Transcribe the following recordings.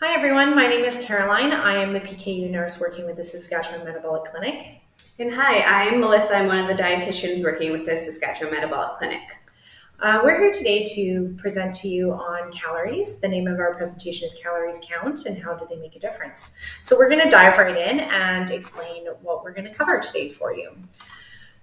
Hi everyone, my name is Caroline. I am the PKU nurse working with the Saskatchewan Metabolic Clinic. And hi, I'm Melissa. I'm one of the dietitians working with the Saskatchewan Metabolic Clinic. We're here today to present to you on calories. The name of our presentation is Calories Count and How Do They Make a Difference? So we're going to dive right in and explain what we're going to cover today for you.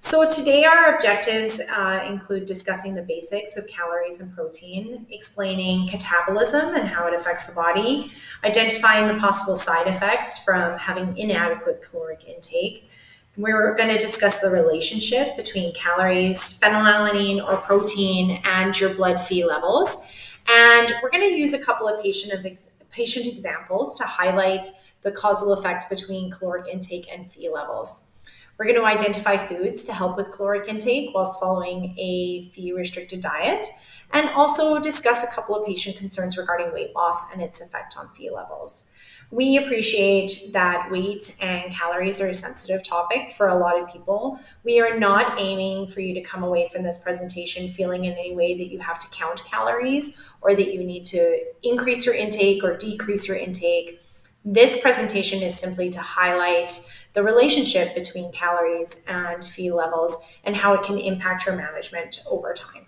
So today our objectives include discussing the basics of calories and protein, explaining catabolism and how it affects the body, identifying the possible side effects from having inadequate caloric intake. We're going to discuss the relationship between calories, phenylalanine or protein, and your blood Phe levels. And we're going to use a couple of patient examples to highlight the causal effect between caloric intake and Phe levels. We're going to identify foods to help with caloric intake whilst following a Phe-restricted diet, and also discuss a couple of patient concerns regarding weight loss and its effect on Phe levels. We appreciate that weight and calories are a sensitive topic for a lot of people. We are not aiming for you to come away from this presentation feeling in any way that you have to count calories or that you need to increase your intake or decrease your intake. This presentation is simply to highlight the relationship between calories and Phe levels and how it can impact your management over time.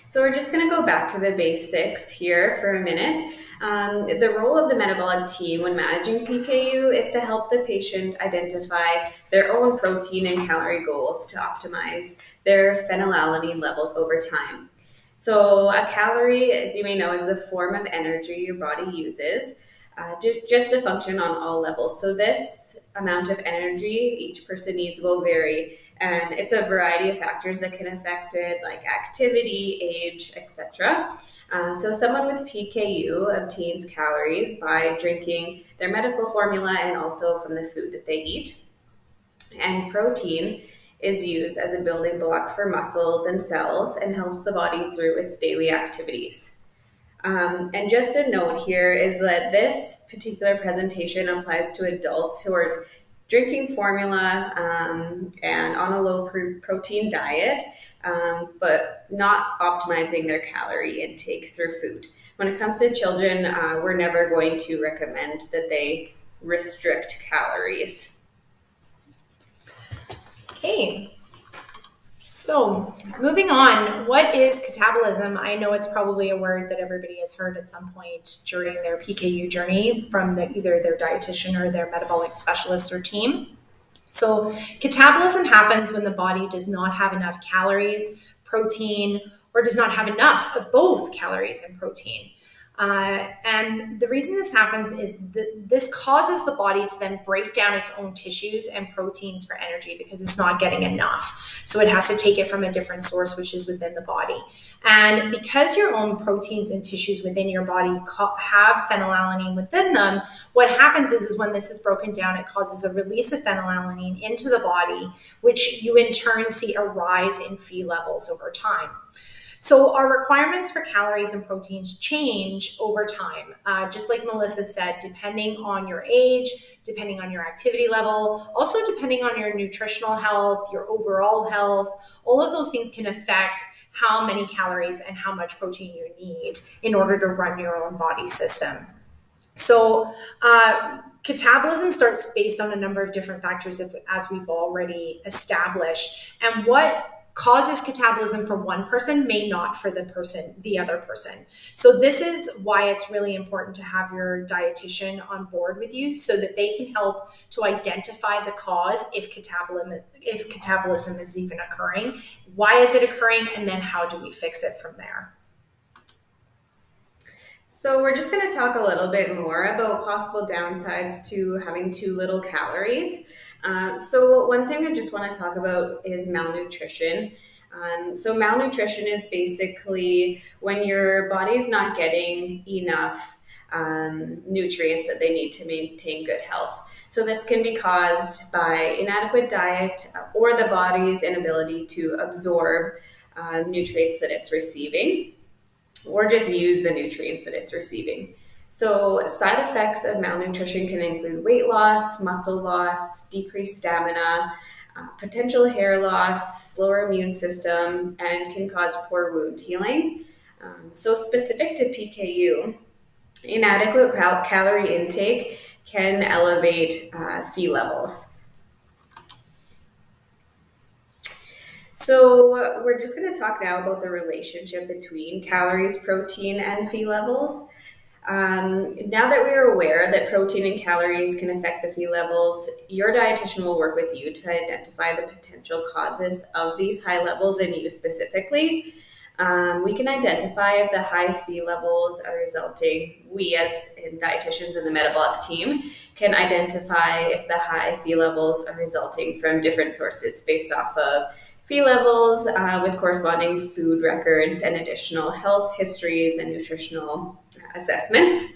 So we're just going to go back to the basics here for a minute. The role of the metabolic team when managing PKU is to help the patient identify their own protein and calorie goals to optimize their phenylalanine levels over time. So a calorie, as you may know, is a form of energy your body uses just to function on all levels. So this amount of energy each person needs will vary, and it's a variety of factors that can affect it, like activity, age, etc. So someone with PKU obtains calories by drinking their medical formula and also from the food that they eat. And protein is used as a building block for muscles and cells and helps the body through its daily activities. And just a note here is that this particular presentation applies to adults who are drinking formula and on a low protein diet, but not optimizing their calorie intake through food. When it comes to children, we're never going to recommend that they restrict calories. Okay, so moving on, what is catabolism? I know it's probably a word that everybody has heard at some point during their PKU journey from either their dietitian or their metabolic specialist or team. So catabolism happens when the body does not have enough calories, protein, or does not have enough of both calories and protein. And the reason this happens is that this causes the body to then break down its own tissues and proteins for energy because it's not getting enough. So it has to take it from a different source, which is within the body. And because your own proteins and tissues within your body have phenylalanine within them, what happens is when this is broken down, it causes a release of phenylalanine into the body, which you in turn see a rise in Phe levels over time. So our requirements for calories and proteins change over time. Just like Melissa said, depending on your age, depending on your activity level, also depending on your nutritional health, your overall health, all of those things can affect how many calories and how much protein you need in order to run your own body system. So catabolism starts based on a number of different factors, as we've already established. And what causes catabolism for one person may not for the other person. So this is why it's really important to have your dietitian on board with you so that they can help to identify the cause if catabolism is even occurring. Why is it occurring? And then how do we fix it from there? So we're just going to talk a little bit more about possible downsides to having too little calories. So one thing I just want to talk about is malnutrition. So malnutrition is basically when your body's not getting enough nutrients that they need to maintain good health. So this can be caused by inadequate diet or the body's inability to absorb nutrients that it's receiving, or just use the nutrients that it's receiving. So side effects of malnutrition can include weight loss, muscle loss, decreased stamina, potential hair loss, slower immune system, and can cause poor wound healing. So specific to PKU, Inadequate calorie intake can elevate Phe levels. So, we're just going to talk now about the relationship between calories, protein, and Phe levels. Now that we are aware that protein and calories can affect the Phe levels, your dietitian will work with you to identify the potential causes of these high levels in you specifically. We can identify if the high Phe levels are resulting, we as in dietitians in the metabolic team can identify if the high Phe levels are resulting from different sources based off of Phe levels with corresponding food records and additional health histories and nutritional assessments.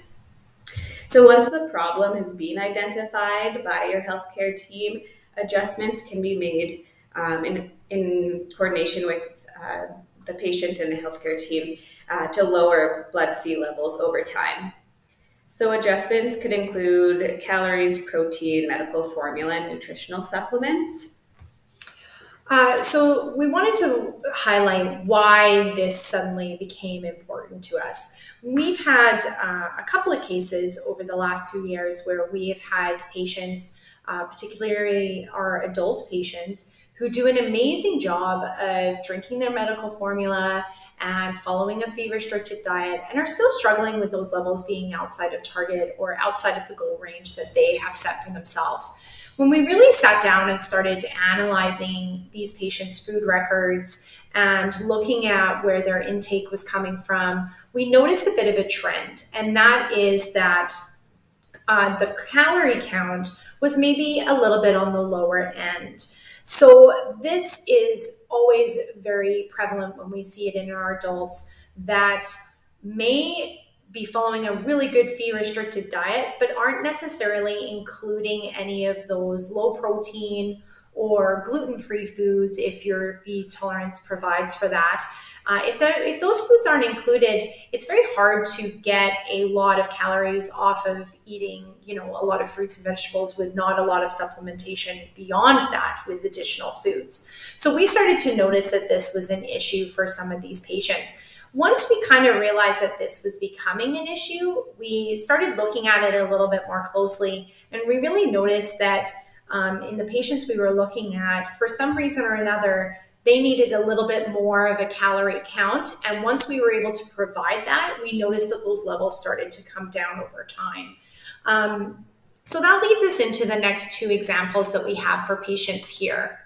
So once the problem has been identified by your healthcare team, adjustments can be made in coordination with the patient and the healthcare team to lower blood Phe levels over time. So adjustments could include calories, protein, medical formula, and nutritional supplements. So we wanted to highlight why this suddenly became important to us. We've had a couple of cases over the last few years where we have had patients, particularly our adult patients, who do an amazing job of drinking their medical formula and following a fee restricted diet and are still struggling with those levels being outside of target or outside of the goal range that they have set for themselves. When we really sat down and started analyzing these patients' food records and looking at where their intake was coming from, we noticed a bit of a trend. And that is that the calorie count was maybe a little bit on the lower end. So, this is always very prevalent when we see it in our adults that may be following a really good fee restricted diet, but aren't necessarily including any of those low protein or gluten free foods if your fee tolerance provides for that. If those foods aren't included, it's very hard to get a lot of calories off of eating, a lot of fruits and vegetables with not a lot of supplementation beyond that with additional foods. So we started to notice that this was an issue for some of these patients. Once we kind of realized that this was becoming an issue, we started looking at it a little bit more closely, and we really noticed that in the patients we were looking at, for some reason or another, they needed a little bit more of a calorie count. And once we were able to provide that, we noticed that those levels started to come down over time. So that leads us into the next two examples that we have for patients here.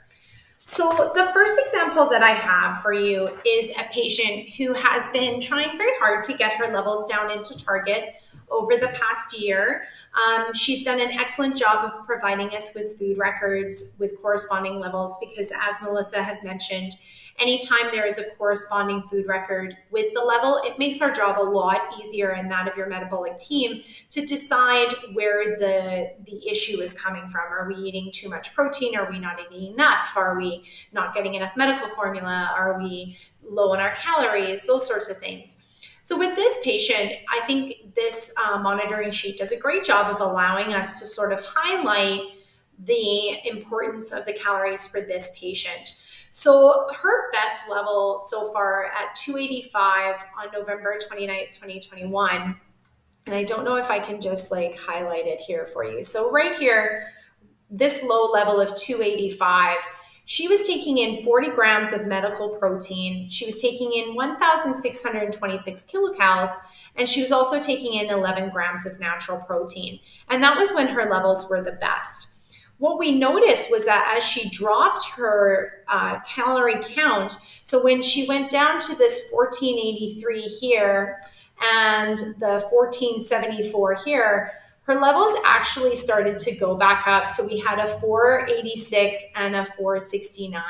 So the first example that I have for you is a patient who has been trying very hard to get her levels down into target over the past year. She's done an excellent job of providing us with food records with corresponding levels because, as Melissa has mentioned, anytime there is a corresponding food record with the level, it makes our job a lot easier and that of your metabolic team to decide where the issue is coming from. Are we eating too much protein? Are we not eating enough? Are we not getting enough medical formula? Are we low on our calories? Those sorts of things. So with this patient, I think this monitoring sheet does a great job of allowing us to sort of highlight the importance of the calories for this patient. So her best level so far at 285 on November 29th, 2021. And I don't know if I can just like highlight it here for you. So right here, this low level of 285, she was taking in 40 grams of medical protein. She was taking in 1,626 kilocalories, and she was also taking in 11 grams of natural protein. And that was when her levels were the best. What we noticed was that as she dropped her calorie count, so when she went down to this 1483 here and the 1474 here, her levels actually started to go back up. So we had a 486 and a 469.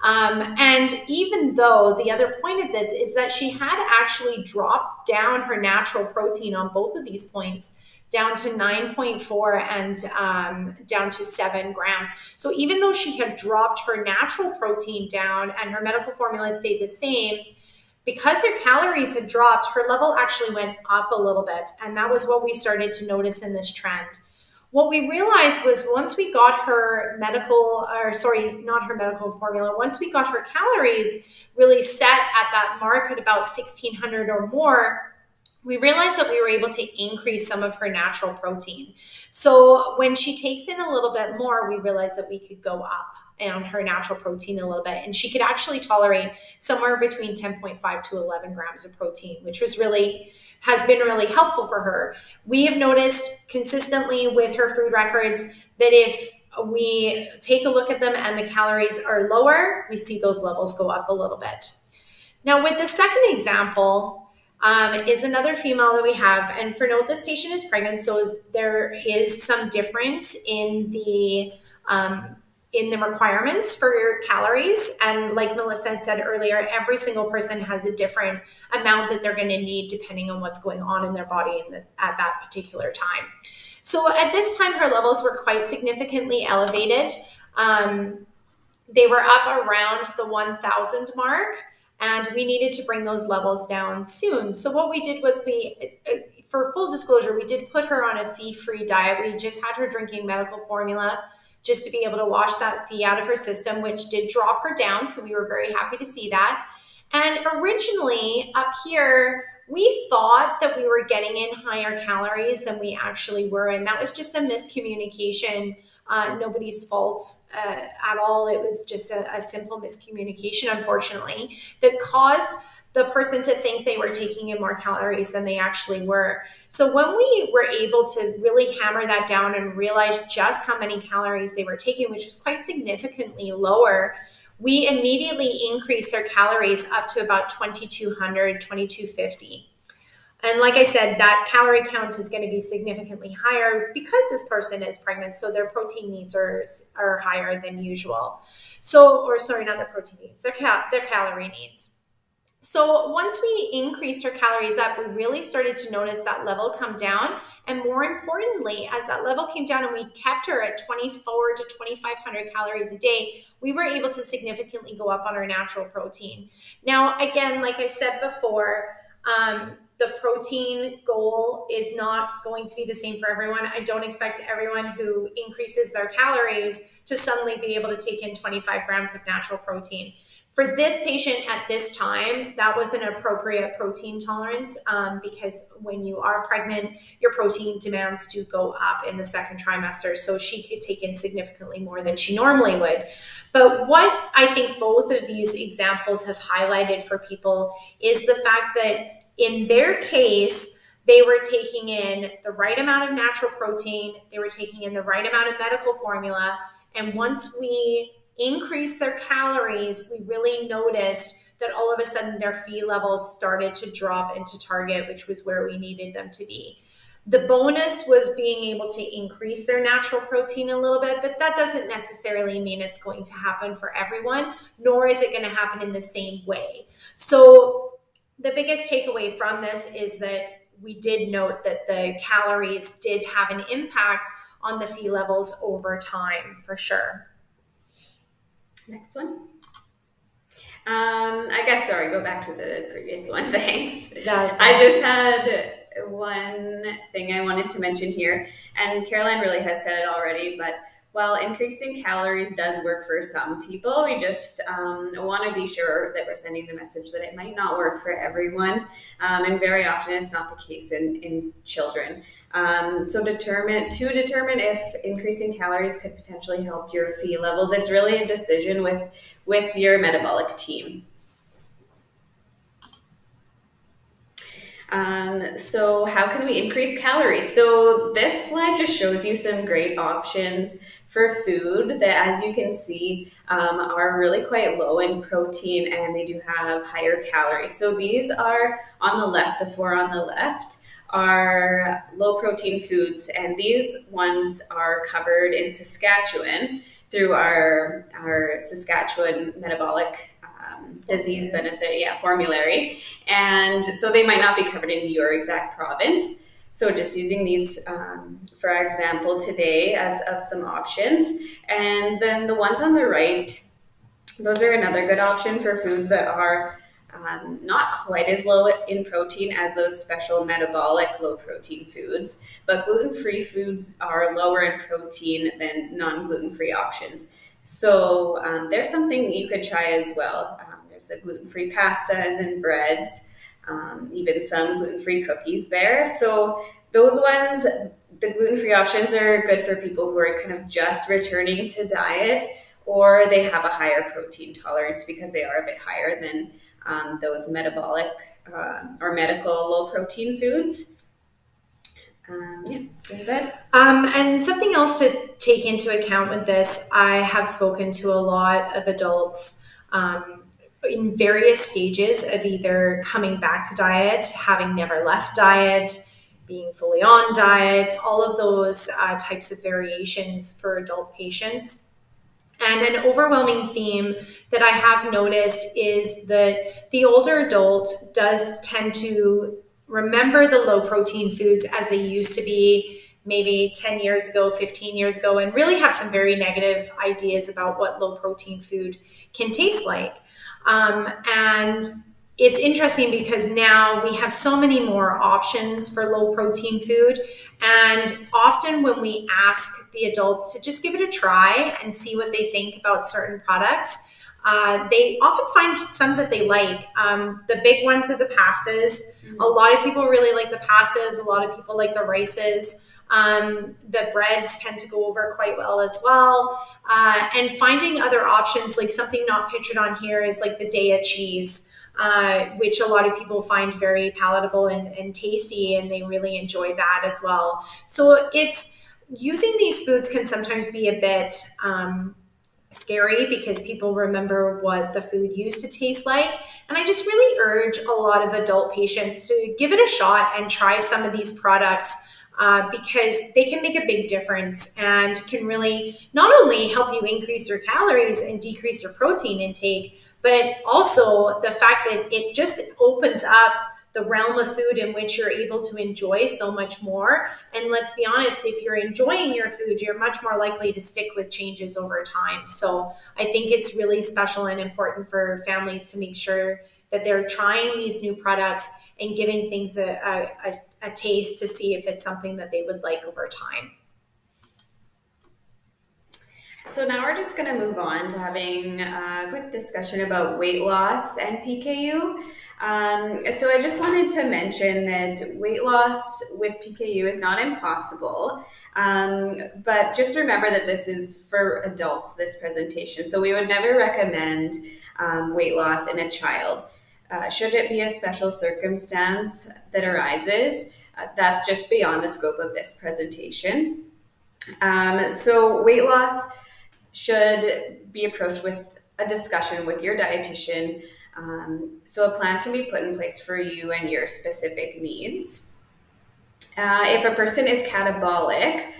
And even though the other point of this is that she had actually dropped down her natural protein on both of these points down to 9.4 and down to 7 grams. So even though she had dropped her natural protein down and her medical formula stayed the same, because her calories had dropped, her level actually went up a little bit. And that was what we started to notice in this trend. What we realized was once we got her medical, or sorry, not her medical formula, once we got her calories really set at that mark at about 1600 or more, we realized that we were able to increase some of her natural protein. So when she takes in a little bit more, we realized that we could go up on her natural protein a little bit. And she could actually tolerate somewhere between 10.5 to 11 grams of protein, which has been really helpful for her. We have noticed consistently with her food records that if we take a look at them and the calories are lower, we see those levels go up a little bit. Now, with the second example, is another female that we have, and for note, this patient is pregnant, so there is some difference in the requirements for your calories. And like Melissa had said earlier, every single person has a different amount that they're going to need depending on what's going on in their body at that particular time. So at this time, her levels were quite significantly elevated. They were up around the 1,000 mark, and we needed to bring those levels down soon. So what we did was for full disclosure, we did put her on a fee-free diet. We just had her drinking medical formula just to be able to wash that fee out of her system, which did drop her down. So we were very happy to see that. And originally up here, we thought that we were getting in higher calories than we actually were. And that was just a miscommunication. Nobody's fault at all. It was just a simple miscommunication, unfortunately, that caused the person to think they were taking in more calories than they actually were. So when we were able to really hammer that down and realize just how many calories they were taking, which was quite significantly lower, we immediately increased their calories up to about 2,200, 2,250. And like I said, that calorie count is going to be significantly higher because this person is pregnant. So their protein needs are higher than usual. Not their protein needs, their calorie needs. So once we increased her calories up, we really started to notice that level come down. And more importantly, as that level came down and we kept her at 24 to 2,500 calories a day, we were able to significantly go up on our natural protein. Now, again, like I said before, the protein goal is not going to be the same for everyone. I don't expect everyone who increases their calories to suddenly be able to take in 25 grams of natural protein. For this patient at this time, that was an appropriate protein tolerance because when you are pregnant, your protein demands do go up in the second trimester. So she could take in significantly more than she normally would. But what I think both of these examples have highlighted for people is the fact that in their case, they were taking in the right amount of natural protein, they were taking in the right amount of medical formula, and once we increased their calories, we really noticed that all of a sudden their Phe levels started to drop into target, which was where we needed them to be. The bonus was being able to increase their natural protein a little bit, but that doesn't necessarily mean it's going to happen for everyone, nor is it going to happen in the same way. So the biggest takeaway from this is that we did note that the calories did have an impact on the Phe levels over time, for sure. Next one. Go back to the previous one. Thanks. I just had one thing I wanted to mention here, and Caroline really has said it already, but while increasing calories does work for some people, we just want to be sure that we're sending the message that it might not work for everyone, and very often it's not the case in children. So determine if increasing calories could potentially help your Phe levels, it's really a decision with your metabolic team. So how can we increase calories? So this slide just shows you some great options for food that, as you can see, are really quite low in protein, and they do have higher calories. So these are on the left, the four on the left are low protein foods, and these ones are covered in Saskatchewan through our Saskatchewan metabolic disease benefit formulary, and so they might not be covered in your exact province. So just using these for example today as of some options. And then the ones on the right, those are another good option for foods that are not quite as low in protein as those special metabolic low protein foods, but gluten-free foods are lower in protein than non-gluten-free options. So there's something you could try as well. There's the gluten-free pastas and breads. even some gluten-free cookies there. So those ones, the gluten-free options are good for people who are kind of just returning to diet, or they have a higher protein tolerance because they are a bit higher than those metabolic or medical low protein foods. Yeah, go ahead. And something else to take into account with this, I have spoken to a lot of adults in various stages of either coming back to diet, having never left diet, being fully on diet, all of those types of variations for adult patients. And an overwhelming theme that I have noticed is that the older adult does tend to remember the low protein foods as they used to be maybe 10 years ago, 15 years ago, and really have some very negative ideas about what low protein food can taste like. And it's interesting because now we have so many more options for low protein food. And often, when we ask the adults to just give it a try and see what they think about certain products, they often find some that they like. The big ones are the pastas. A lot of people really like the pastas, a lot of people like the rices. The breads tend to go over quite well as well. And finding other options, like something not pictured on here, is like the Daya cheese. Which a lot of people find very palatable and tasty, and they really enjoy that as well. So it's using these foods can sometimes be a bit scary because people remember what the food used to taste like. And I just really urge a lot of adult patients to give it a shot and try some of these products. Because they can make a big difference and can really not only help you increase your calories and decrease your protein intake, but also the fact that it just opens up the realm of food in which you're able to enjoy so much more. And let's be honest, if you're enjoying your food, you're much more likely to stick with changes over time. So I think it's really special and important for families to make sure that they're trying these new products and giving things a taste to see if it's something that they would like over time. So now we're just going to move on to having a quick discussion about weight loss and PKU. So I just wanted to mention that weight loss with PKU is not impossible, but just remember that this is for adults, this presentation. So we would never recommend weight loss in a child. Should it be a special circumstance that arises, that's just beyond the scope of this presentation. So weight loss should be approached with a discussion with your dietitian, so a plan can be put in place for you and your specific needs. If a person is catabolic,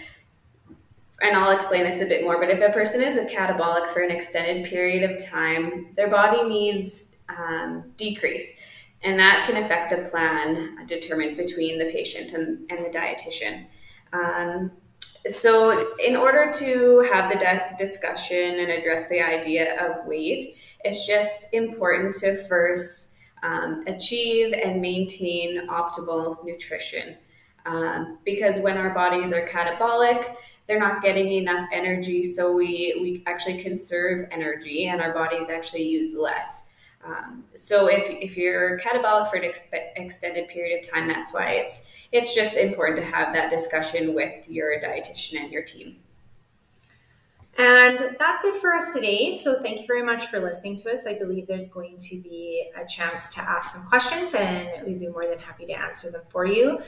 and I'll explain this a bit more, but if a person is a catabolic for an extended period of time, their body needs decrease. And that can affect the plan determined between the patient and the dietitian. So, in order to have the discussion and address the idea of weight, it's just important to first achieve and maintain optimal nutrition. Because when our bodies are catabolic, they're not getting enough energy, so we actually conserve energy and our bodies actually use less. So if you're catabolic for an extended period of time, that's why it's just important to have that discussion with your dietitian and your team. And that's it for us today. So thank you very much for listening to us. I believe there's going to be a chance to ask some questions, and we'd be more than happy to answer them for you.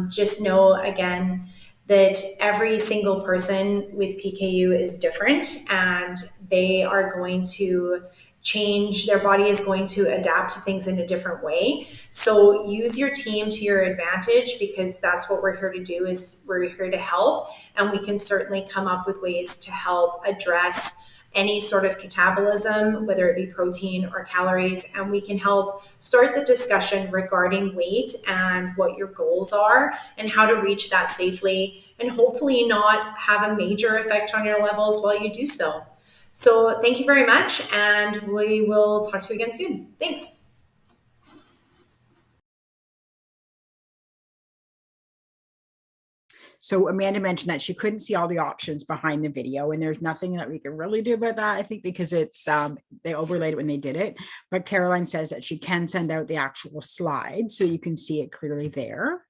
Just know, again, that every single person with PKU is different, and they are going to change. Their body is going to adapt to things in a different way. So use your team to your advantage, because that's what we're here to do. Is we're here to help, and we can certainly come up with ways to help address any sort of catabolism, whether it be protein or calories, and we can help start the discussion regarding weight and what your goals are and how to reach that safely, and hopefully not have a major effect on your levels while you do so. So thank you very much, and we will talk to you again soon. Thanks. So Amanda mentioned that she couldn't see all the options behind the video, and there's nothing that we can really do about that, I think, because it's they overlaid it when they did it. But Caroline says that she can send out the actual slide so you can see it clearly there.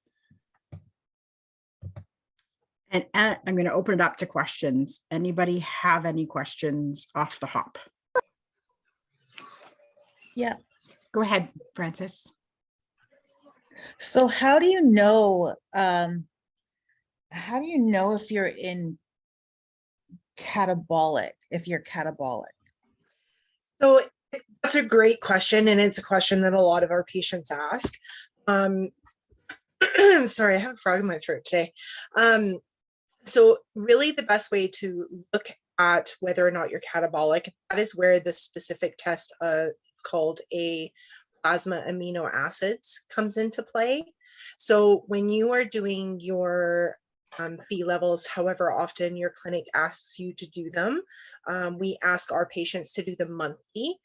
And I'm going to open it up to questions. Anybody have any questions off the hop? Yeah. Go ahead, Francis. So how do you know if you're in catabolic, if you're catabolic? So that's a great question, and it's a question that a lot of our patients ask. Sorry, I have a frog in my throat today. So really the best way to look at whether or not you're catabolic, that is where the specific test called a plasma amino acids comes into play. So when you are doing your Phe levels, however often your clinic asks you to do them, we ask our patients to do them monthly.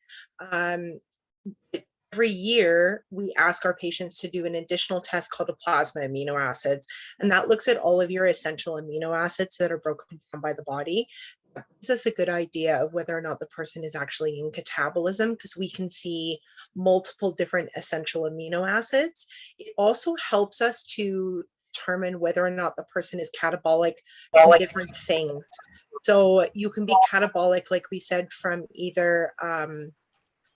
Every year, we ask our patients to do an additional test called a plasma amino acids, and that looks at all of your essential amino acids that are broken down by the body. That gives us a good idea of whether or not the person is actually in catabolism, because we can see multiple different essential amino acids. It also helps us to determine whether or not the person is catabolic from different things. So you can be catabolic, like we said, from either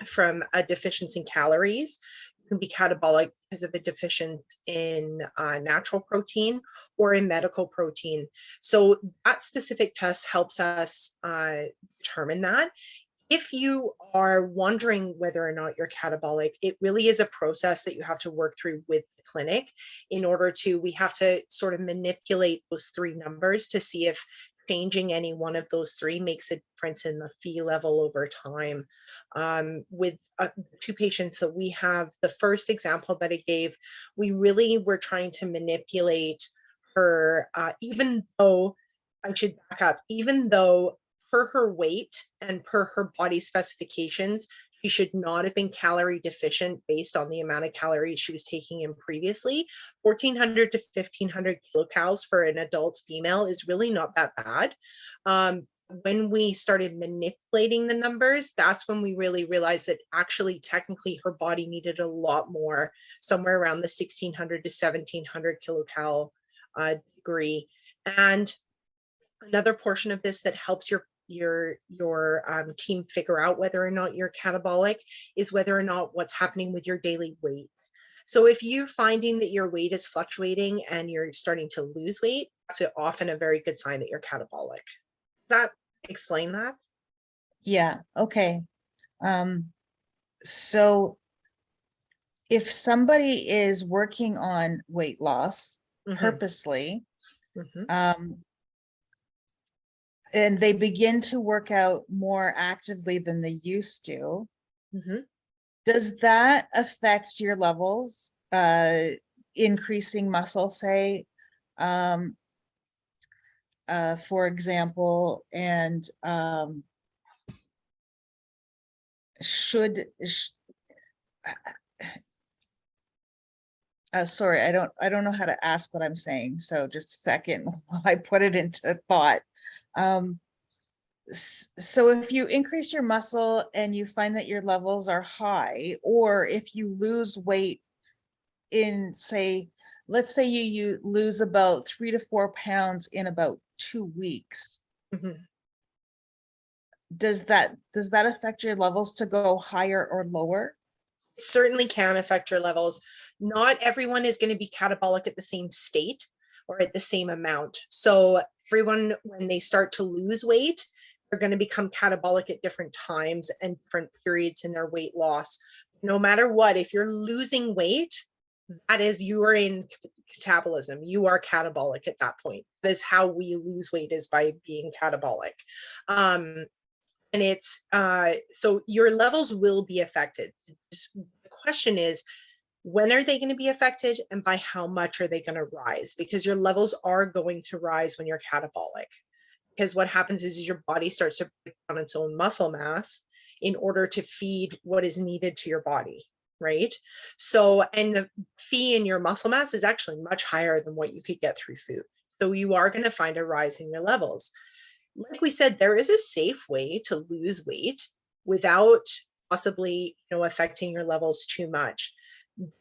from a deficiency in calories. You can be catabolic because of a deficiency in natural protein or in medical protein. So that specific test helps us determine that. If you are wondering whether or not you're catabolic, it really is a process that you have to work through with the clinic in order to, we have to sort of manipulate those three numbers to see if changing any one of those three makes a difference in the Phe level over time. With two patients that we have, the first example that I gave, we really were trying to manipulate her, even though, I should back up, even though per her weight and per her body specifications, she should not have been calorie deficient based on the amount of calories she was taking in previously. 1,400 to 1,500 kilocalories for an adult female is really not that bad. When we started manipulating the numbers, that's when we really realized that actually technically her body needed a lot more, somewhere around the 1,600 to 1,700 kilocal degree. And another portion of this that helps your team figure out whether or not you're catabolic is whether or not what's happening with your daily weight. So if you're finding that your weight is fluctuating and you're starting to lose weight, that's often a very good sign that you're catabolic. Does that explain that? Yeah, okay. So if somebody is working on weight loss purposely, and they begin to work out more actively than they used to, does that affect your levels, increasing muscle, say, for example, and sorry, I don't know how to ask what I'm saying, so just a second while I put it into thought. So if you increase your muscle and you find that your levels are high, or if you lose weight in, say, let's say you lose about 3 to 4 pounds in about 2 weeks, does that affect your levels to go higher or lower? It certainly can affect your levels. Not everyone is going to be catabolic at the same state or at the same amount. So everyone, when they start to lose weight, they're going to become catabolic at different times and different periods in their weight loss. No matter what, if you're losing weight, that is, you are in catabolism. You are catabolic at that point. That is how we lose weight, is by being catabolic. And it's, so your levels will be affected. The question is, when are they going to be affected and by how much are they going to rise? Because your levels are going to rise when you're catabolic. Because what happens is your body starts to break down its own muscle mass in order to feed what is needed to your body, right? So, and the Phe in your muscle mass is actually much higher than what you could get through food. So you are going to find a rise in your levels. Like we said, there is a safe way to lose weight without possibly, affecting your levels too much.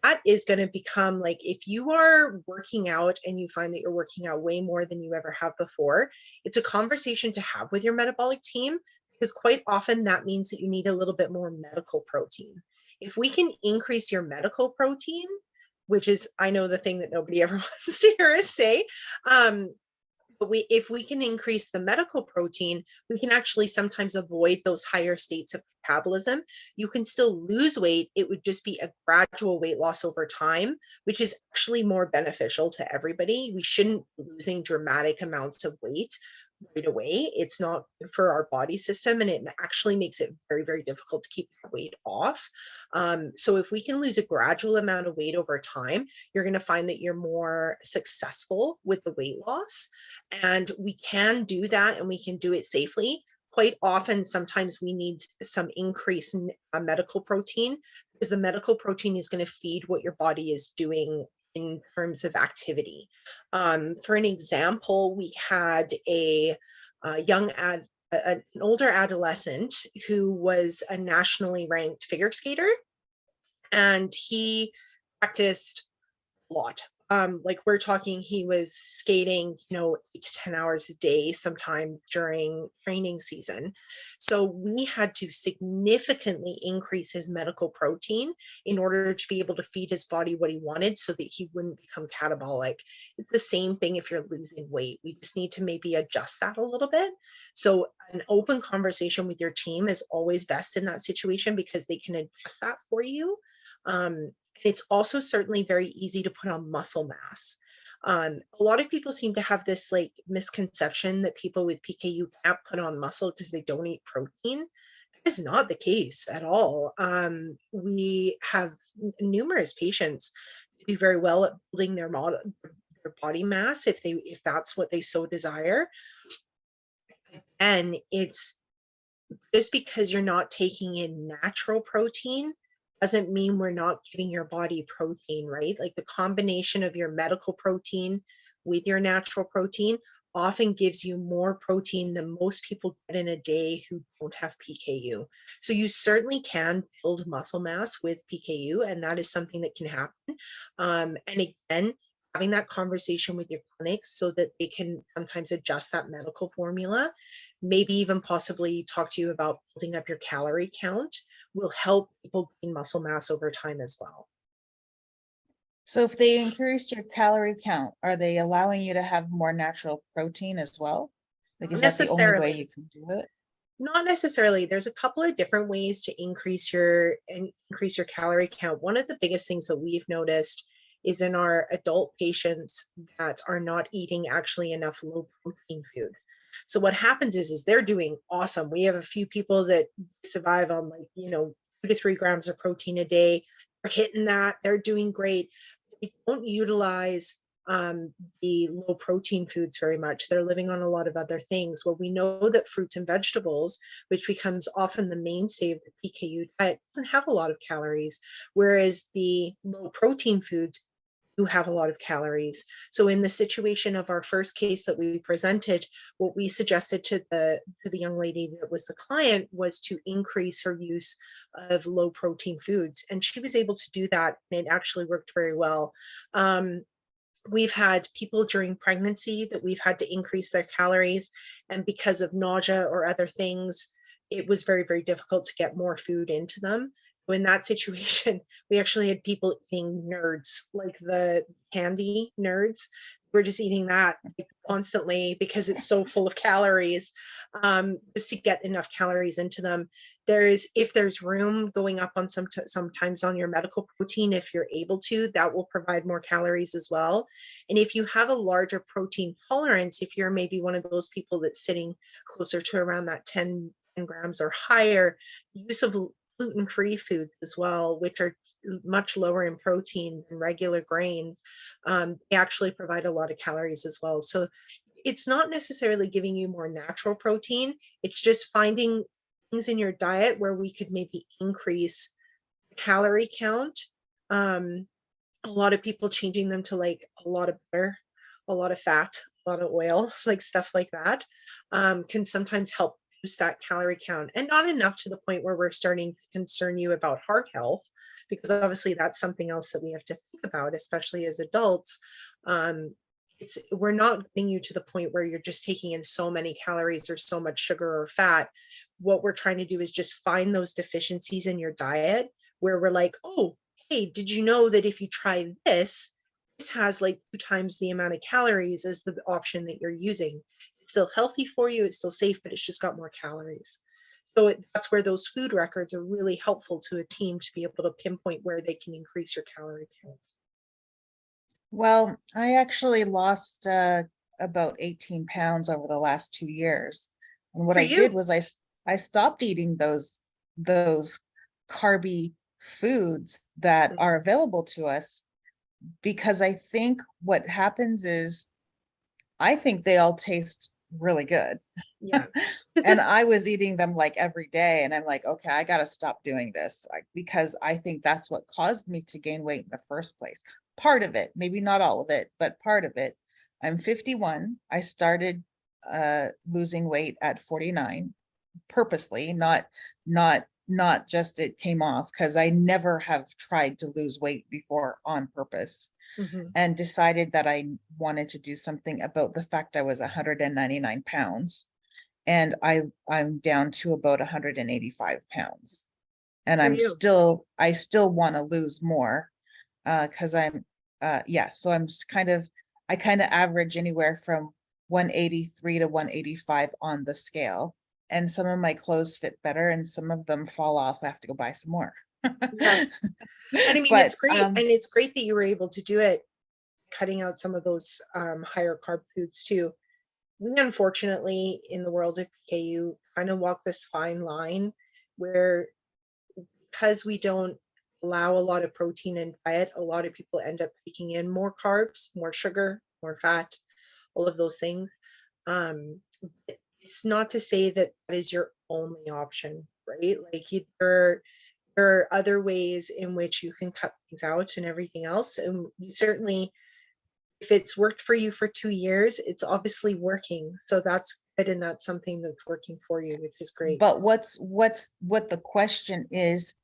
That is going to become like, if you are working out and you find that you're working out way more than you ever have before, it's a conversation to have with your metabolic team, because quite often that means that you need a little bit more medical protein. If we can increase your medical protein, which is, I know, the thing that nobody ever wants to hear us say, but if we can increase the medical protein, we can actually sometimes avoid those higher states of metabolism. You can still lose weight. It would just be a gradual weight loss over time, which is actually more beneficial to everybody. We shouldn't be losing dramatic amounts of weight right away. It's not good for our body system, and it actually makes it very, very difficult to keep that weight off. So if we can lose a gradual amount of weight over time, you're going to find that you're more successful with the weight loss. And we can do that, and we can do it safely. Quite often, sometimes we need some increase in medical protein, because the medical protein is going to feed what your body is doing in terms of activity. For an example, we had an older adolescent who was a nationally ranked figure skater, and he practiced a lot. Like, we're talking, he was skating, 8 to 10 hours a day, sometime during training season. So we had to significantly increase his medical protein in order to be able to feed his body what he wanted, so that he wouldn't become catabolic. It's the same thing if you're losing weight. We just need to maybe adjust that a little bit. So an open conversation with your team is always best in that situation, because they can adjust that for you. It's also certainly very easy to put on muscle mass. A lot of people seem to have this like misconception that people with PKU can't put on muscle because they don't eat protein. That is not the case at all. We have numerous patients do very well at building their body mass if that's what they so desire. And it's just because you're not taking in natural protein doesn't mean we're not giving your body protein, right? Like, the combination of your medical protein with your natural protein often gives you more protein than most people get in a day who don't have PKU. So you certainly can build muscle mass with PKU, and that is something that can happen. And again, having that conversation with your clinics so that they can sometimes adjust that medical formula, maybe even possibly talk to you about building up your calorie count, will help people gain muscle mass over time as well. So if they increase your calorie count, are they allowing you to have more natural protein as well? Like, is that the only way you can do it? Not necessarily. There's a couple of different ways to increase your calorie count. One of the biggest things that we've noticed is in our adult patients that are not eating actually enough low protein food. So what happens is they're doing awesome. We have a few people that survive on 2 to 3 grams of protein a day. They're hitting that. They're doing great. They don't utilize the low protein foods very much. They're living on a lot of other things. Well, we know that fruits and vegetables, which becomes often the mainstay of the PKU diet, doesn't have a lot of calories, whereas the low protein foods do have a lot of calories. So in the situation of our first case that we presented, what we suggested to the young lady that was the client was to increase her use of low protein foods, and she was able to do that, and it actually worked very well. We've had people during pregnancy that we've had to increase their calories, and because of nausea or other things, it was very, very difficult to get more food into them. So in that situation, we actually had people eating nerds, like the candy nerds. We're just eating that constantly because it's so full of calories, just to get enough calories into them. If there's room, going up on sometimes on your medical protein, if you're able to, that will provide more calories as well. And if you have a larger protein tolerance, if you're maybe one of those people that's sitting closer to around that 10 grams or higher, use of gluten-free foods as well, which are much lower in protein than regular grain, they actually provide a lot of calories as well. So it's not necessarily giving you more natural protein. It's just finding things in your diet where we could maybe increase the calorie count. A lot of people changing them to like a lot of butter, a lot of fat, a lot of oil, like stuff like that, can sometimes help boost that calorie count, and not enough to the point where we're starting to concern you about heart health, because obviously that's something else that we have to think about, especially as adults. Um, we're not getting you to the point where you're just taking in so many calories or so much sugar or fat. What we're trying to do is just find those deficiencies in your diet where we're like, oh, hey, did you know that if you try this, this has like 2 times the amount of calories as the option that you're using. It's still healthy for you, it's still safe, but it's just got more calories. So that's where those food records are really helpful to a team to be able to pinpoint where they can increase your calorie count. Well, I actually lost about 18 pounds over the last 2 years. And what For I did you. was I stopped eating those carby foods that are available to us, because I think what happens is I think they all taste really good. Yeah. And I was eating them like every day, and I'm like, okay, I got to stop doing this, because I think that's what caused me to gain weight in the first place. Part of it, maybe not all of it, but part of it. I'm 51. I started losing weight at 49 purposely, not just it came off, because I never have tried to lose weight before on purpose, Mhm. and decided that I wanted to do something about the fact I was 199 pounds, and I'm down to about 185 pounds. And For you. I still want to lose more, because yeah, so I kind of average anywhere from 183 to 185 on the scale. And some of my clothes fit better and some of them fall off. I have to go buy some more. Yes. And I mean, But it's great. And it's great that you were able to do it, cutting out some of those higher carb foods too. We unfortunately, in the world of PKU, kind of walk this fine line where, because we don't allow a lot of protein in diet, a lot of people end up taking in more carbs, more sugar, more fat, all of those things. It's not to say that that is your only option, right? Like there are other ways in which you can cut things out and everything else. And you certainly, if it's worked for you for 2 years, it's obviously working. So that's good, and that's something that's working for you, which is great. but what the question is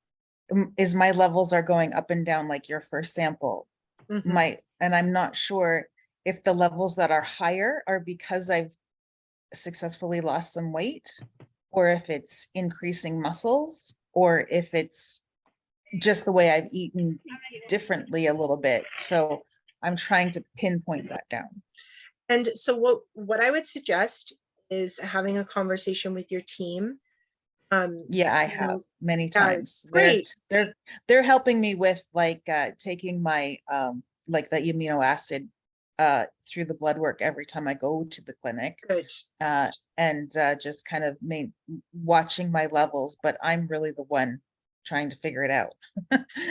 my levels are going up and down like your first sample. Mhm. And I'm not sure if the levels that are higher are because I've successfully lost some weight, or if it's increasing muscles, or if it's just the way I've eaten differently a little bit. So I'm trying to pinpoint that down. And so what I would suggest is having a conversation with your team. Yeah, I You have know, many yeah, times. great. They're helping me with like taking my like the amino acid through the blood work every time I go to the clinic, Good. and just kind of watching my levels, but I'm really the one trying to figure it out.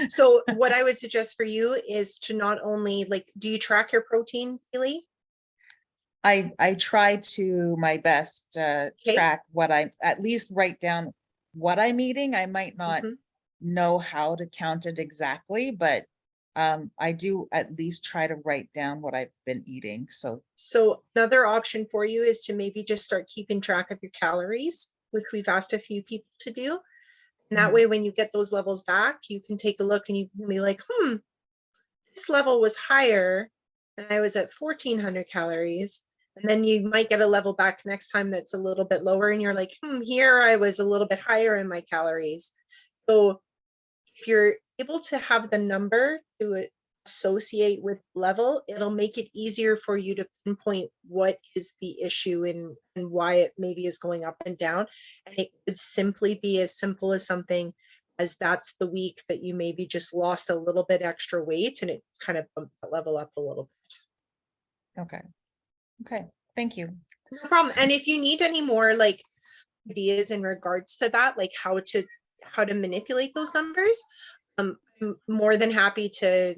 So what I would suggest for you is to not only, like, do you track your protein daily? I try to my best Okay. track what I at least write down what I'm eating. I might not Mhm. know how to count it exactly, but I do at least try to write down what I've been eating. So So another option for you is to maybe just start keeping track of your calories, which we've asked a few people to do. And that way, when you get those levels back, you can take a look and you can be like, this level was higher and I was at 1400 calories. And then you might get a level back next time that's a little bit lower. And you're like, here I was a little bit higher in my calories. So if you're able to have the number to associate with level, it'll make it easier for you to pinpoint what is the issue and why it maybe is going up and down. And it could simply be as simple as something as that's the week that you maybe just lost a little bit extra weight and it kind of bumped that level up a little bit. okay, thank you. No problem. And if you need any more like ideas in regards to that, like how to manipulate those numbers, I'm more than happy to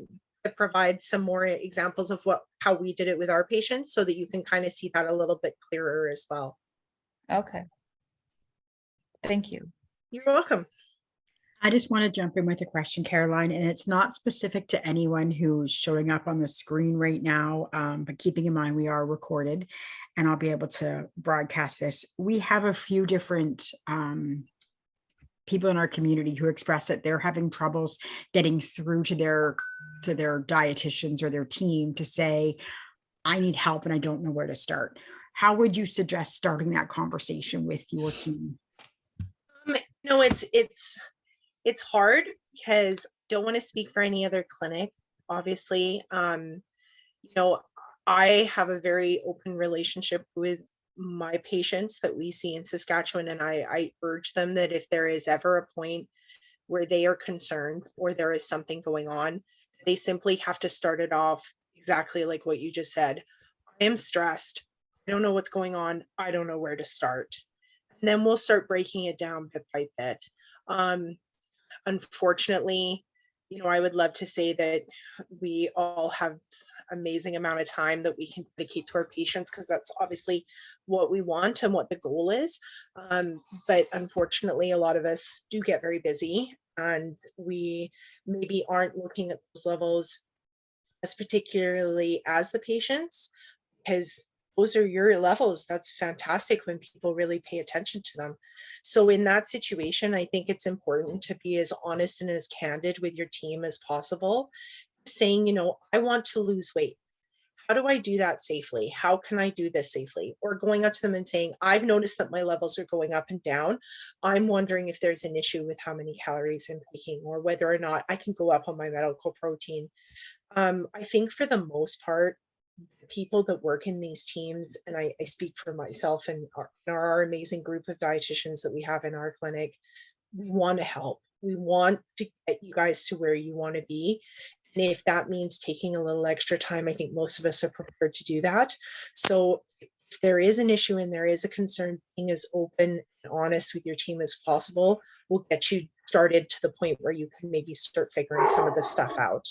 provide some more examples of how we did it with our patients so that you can kind of see that a little bit clearer as well. Okay, thank you. You're welcome. I just want to jump in with a question, Caroline, and it's not specific to anyone who's showing up on the screen right now, but keeping in mind we are recorded and I'll be able to broadcast this. We have a few different people in our community who express that they're having troubles getting through to their dietitians or their team to say, I need help and I don't know where to start. How would you suggest starting that conversation with your team? No, it's hard because I don't want to speak for any other clinic, obviously. You know, I have a very open relationship with my patients that we see in Saskatchewan, and I urge them that if there is ever a point where they are concerned or there is something going on, they simply have to start it off exactly like what you just said. I am stressed. I don't know what's going on. I don't know where to start. And then we'll start breaking it down bit by bit. Unfortunately, you know, I would love to say that we all have this amazing amount of time that we can dedicate to our patients, because that's obviously what we want and what the goal is. But unfortunately, a lot of us do get very busy and we maybe aren't looking at those levels as particularly as the patients, because those are your levels. That's fantastic when people really pay attention to them. So in that situation, I think it's important to be as honest and as candid with your team as possible, saying, you know, I want to lose weight. How do I do that safely? How can I do this safely? Or going up to them and saying, I've noticed that my levels are going up and down. I'm wondering if there's an issue with how many calories I'm taking, or whether or not I can go up on my medical protein. I think for the most part, the people that work in these teams, and I speak for myself and our amazing group of dietitians that we have in our clinic, we want to help. We want to get you guys to where you want to be. And if that means taking a little extra time, I think most of us are prepared to do that. So if there is an issue and there is a concern, being as open and honest with your team as possible will get you started to the point where you can maybe start figuring some of this stuff out.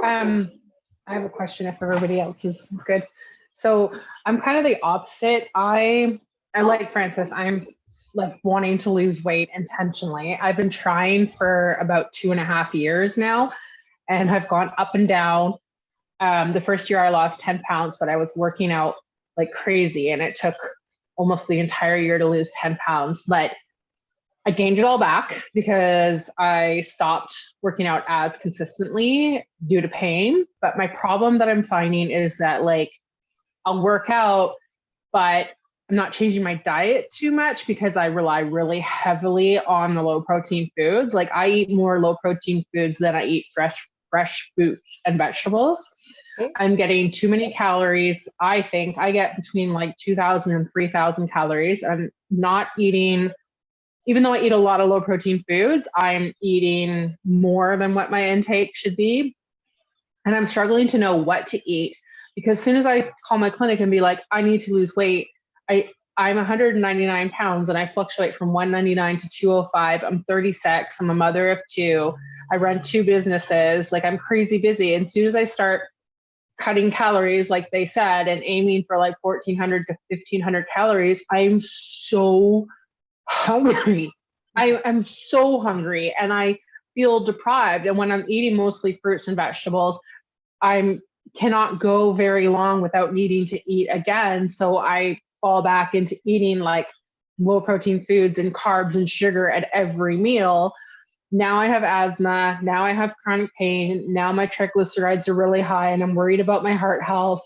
I have a question if everybody else is good. So I'm kind of the opposite. I like Francis, I'm like wanting to lose weight intentionally. I've been trying for about 2.5 years now, and I've gone up and down. The first year I lost 10 pounds, but I was working out like crazy, and it took almost the entire year to lose 10 pounds. But I gained it all back because I stopped working out as consistently due to pain. But my problem that I'm finding is that like I'll work out, but I'm not changing my diet too much because I rely really heavily on the low protein foods. Like I eat more low protein foods than I eat fresh fruits and vegetables. Okay. I'm getting too many calories. I think I get between like 2,000 and 3,000 calories. I'm not eating, even though I eat a lot of low protein foods, I'm eating more than what my intake should be. And I'm struggling to know what to eat, because as soon as I call my clinic and be like, I need to lose weight, I'm 199 pounds and I fluctuate from 199 to 205. I'm 36. I'm a mother of 2. I run 2 businesses. Like I'm crazy busy. And as soon as I start cutting calories, like they said, and aiming for like 1,400 to 1,500 calories, I'm so hungry. I'm so hungry and I feel deprived. And when I'm eating mostly fruits and vegetables, I cannot go very long without needing to eat again. So I fall back into eating like low protein foods and carbs and sugar at every meal. Now I have asthma. Now I have chronic pain. Now my triglycerides are really high and I'm worried about my heart health.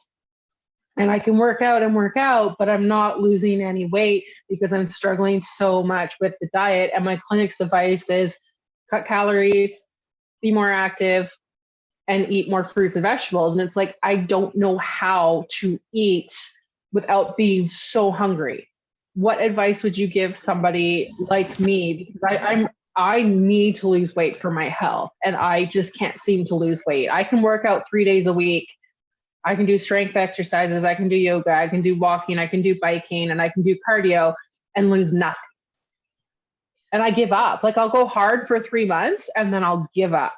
And I can work out, but I'm not losing any weight because I'm struggling so much with the diet. And my clinic's advice is cut calories, be more active, and eat more fruits and vegetables. And it's like, I don't know how to eat without being so hungry. What advice would you give somebody like me? Because I need to lose weight for my health, and I just can't seem to lose weight. I can work out 3 days a week. I can do strength exercises. I can do yoga. I can do walking. I can do biking, and I can do cardio and lose nothing. And I give up. Like I'll go hard for 3 months and then I'll give up.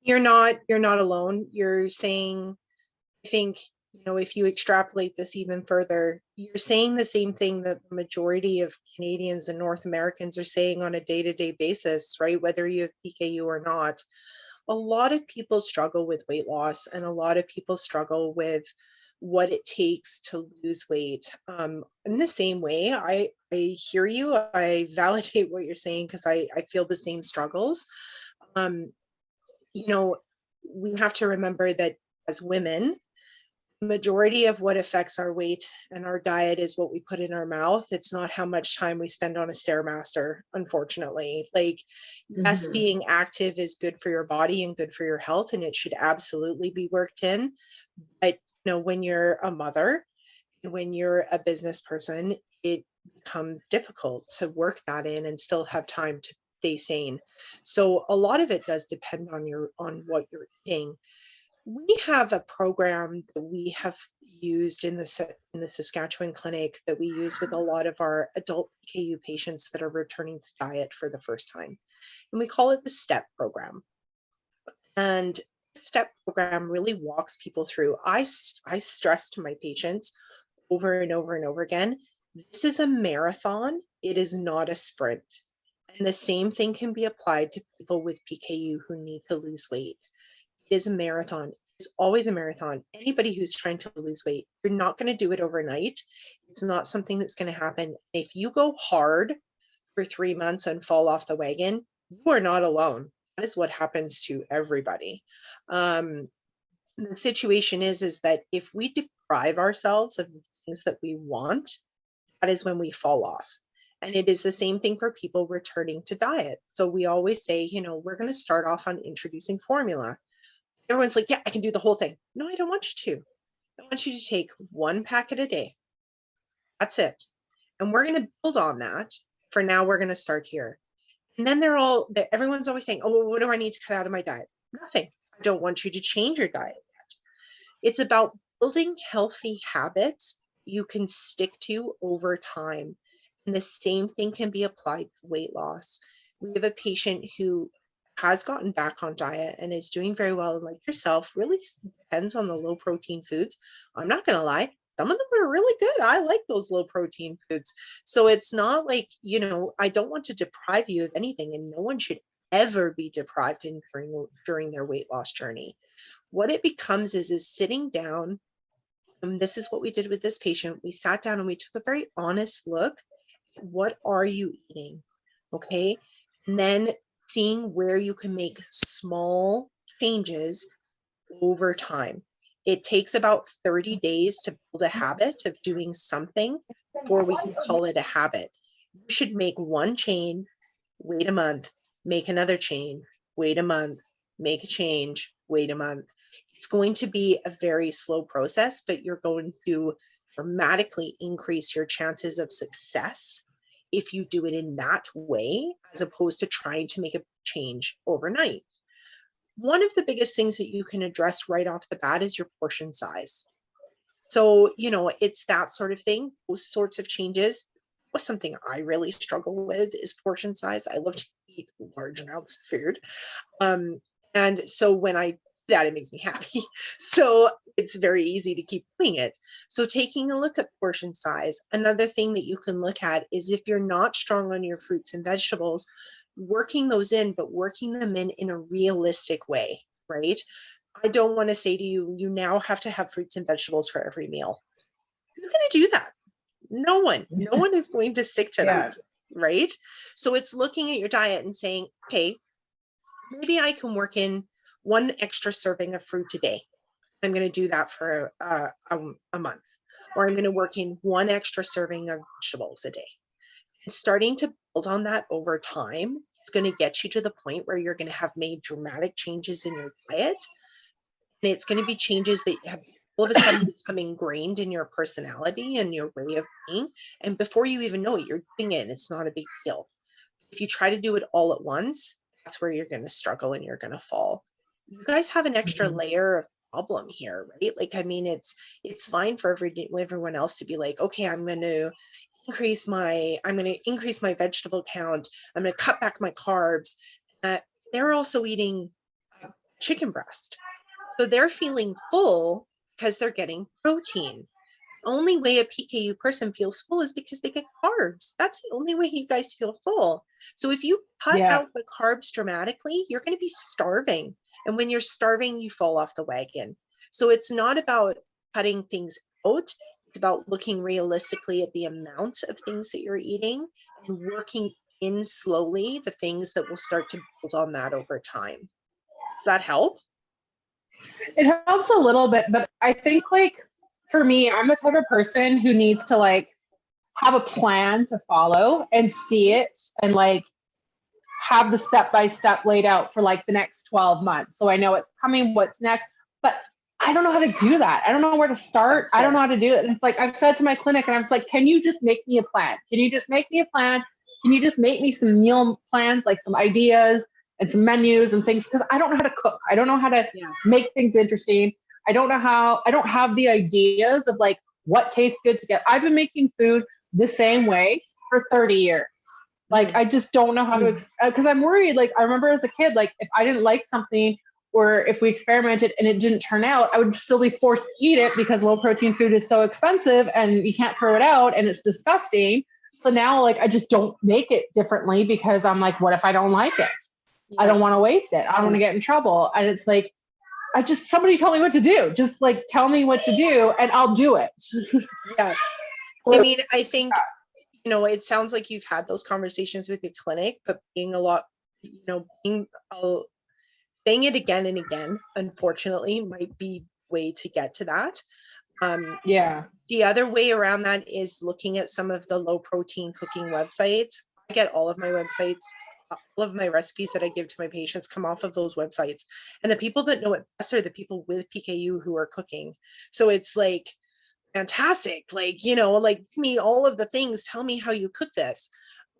You're not alone. You're saying, I think if you extrapolate this even further, you're saying the same thing that the majority of Canadians and North Americans are saying on a day-to-day basis, right? Whether you have PKU or not. A lot of people struggle with weight loss, and a lot of people struggle with what it takes to lose weight. In the same way, I hear you, I validate what you're saying, because I feel the same struggles. Um, we have to remember that as women, majority of what affects our weight and our diet is what we put in our mouth. It's not how much time we spend on a Stairmaster, unfortunately. Like, yes, being active is good for your body and good for your health, and it should absolutely be worked in. But when you're a mother and when you're a business person, it becomes difficult to work that in and still have time to stay sane. So a lot of it does depend on what you're eating. We have a program that we have used in the Saskatchewan clinic that we use with a lot of our adult PKU patients that are returning to diet for the first time. And we call it the STEP program. And the STEP program really walks people through. I stress to my patients over and over and over again, this is a marathon. It is not a sprint. And the same thing can be applied to people with PKU who need to lose weight. Is a marathon. It's always a marathon. Anybody who's trying to lose weight, you're not going to do it overnight. It's not something that's going to happen. If you go hard for 3 months and fall off the wagon, you are not alone. That is what happens to everybody. The situation is that if we deprive ourselves of the things that we want, that is when we fall off. And it is the same thing for people returning to diet. So we always say, we're going to start off on introducing formula. Everyone's like, yeah, I can do the whole thing. No, I don't want you to. I want you to take 1 packet a day. That's it. And we're going to build on that. For now, we're going to start here. And then everyone's always saying, oh, well, what do I need to cut out of my diet? Nothing. I don't want you to change your diet yet. It's about building healthy habits you can stick to over time. And the same thing can be applied to weight loss. We have a patient who has gotten back on diet and is doing very well, like yourself. Really depends on the low protein foods. I'm not going to lie, some of them are really good. I like those low protein foods. So it's not like, I don't want to deprive you of anything, and no one should ever be deprived during their weight loss journey. What it becomes is sitting down, and this is what we did with this patient. We sat down and we took a very honest look at what are you eating, okay? And then seeing where you can make small changes over time. It takes about 30 days to build a habit of doing something before we can call it a habit. You should make one change, wait a month, make another change, wait a month, make a change, wait a month. It's going to be a very slow process, but you're going to dramatically increase your chances of success if you do it in that way, as opposed to trying to make a change overnight. One of the biggest things that you can address right off the bat is your portion size. So, it's that sort of thing. Those sorts of changes was something I really struggle with, is portion size. I love to eat large amounts of food. And so when I do that, it makes me happy. So it's very easy to keep doing it. So taking a look at portion size. Another thing that you can look at is, if you're not strong on your fruits and vegetables, working those in, but working them in a realistic way, right? I don't want to say to you, you now have to have fruits and vegetables for every meal. Who's going to do that? No one is going to stick to that, right? So it's looking at your diet and saying, okay, maybe I can work in 1 extra serving of fruit a day. I'm going to do that for a month. Or I'm going to work in 1 extra serving of vegetables a day. And starting to build on that over time is going to get you to the point where you're going to have made dramatic changes in your diet. And it's going to be changes that have all of a sudden become ingrained in your personality and your way of being. And before you even know it, you're doing it, and it's not a big deal. If you try to do it all at once, that's where you're going to struggle and you're going to fall. You guys have an extra layer of problem here, right? Like, I mean, it's fine for everyone else to be like, okay, I'm going to increase my vegetable count. I'm going to cut back my carbs. They're also eating chicken breast. So they're feeling full, because they're getting protein. The only way a PKU person feels full is because they get carbs. That's the only way you guys feel full. So if you cut Yeah. out the carbs dramatically, you're going to be starving. And when you're starving, you fall off the wagon. So it's not about cutting things out. It's about looking realistically at the amount of things that you're eating and working in slowly the things that will start to build on that over time. Does that help? It helps a little bit, but I think like for me, I'm the type of person who needs to like have a plan to follow and see it and like have the step by step laid out for like the next 12 months. So I know it's coming, what's next, but I don't know how to do that. I don't know where to start. I don't know how to do it. And it's like, I've said to my clinic and I was like, can you just make me a plan? Can you just make me a plan? Can you just make me some meal plans, like some ideas and some menus and things? Because I don't know how to cook. I don't know how to make things interesting. I don't have the ideas of like what tastes good to get. I've been making food the same way for 30 years. Like, I just don't know how to, because I'm worried. Like, I remember as a kid, like if I didn't like something or if we experimented and it didn't turn out, I would still be forced to eat it because low protein food is so expensive and you can't throw it out and it's disgusting. So now like, I just don't make it differently because I'm like, what if I don't like it? I don't want to waste it. I don't want to get in trouble. And it's like, somebody tell me what to do. Just like, tell me what to do and I'll do it. Yes. I mean, I think, you know, it sounds like you've had those conversations with your clinic, but being saying it again and again, unfortunately, might be the way to get to that. The other way around that is looking at some of the low protein cooking websites. I get all of my websites, all of my recipes that I give to my patients come off of those websites. And the people that know it best are the people with PKU who are cooking. So it's like, fantastic. Like, you know, like me, all of the things, tell me how you cook this.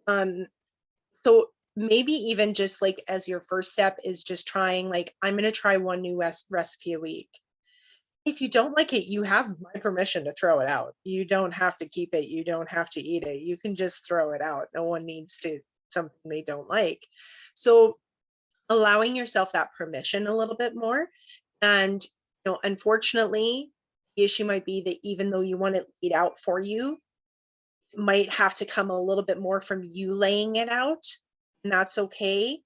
So maybe even just like as your first step is just trying, like, I'm going to try one new recipe a week. If you don't like it, you have my permission to throw it out. You don't have to keep it. You don't have to eat it. You can just throw it out. No one needs to something they don't like. So allowing yourself that permission a little bit more. And, you know, unfortunately, the issue might be that even though you want it laid out for you, it might have to come a little bit more from you laying it out. And that's okay.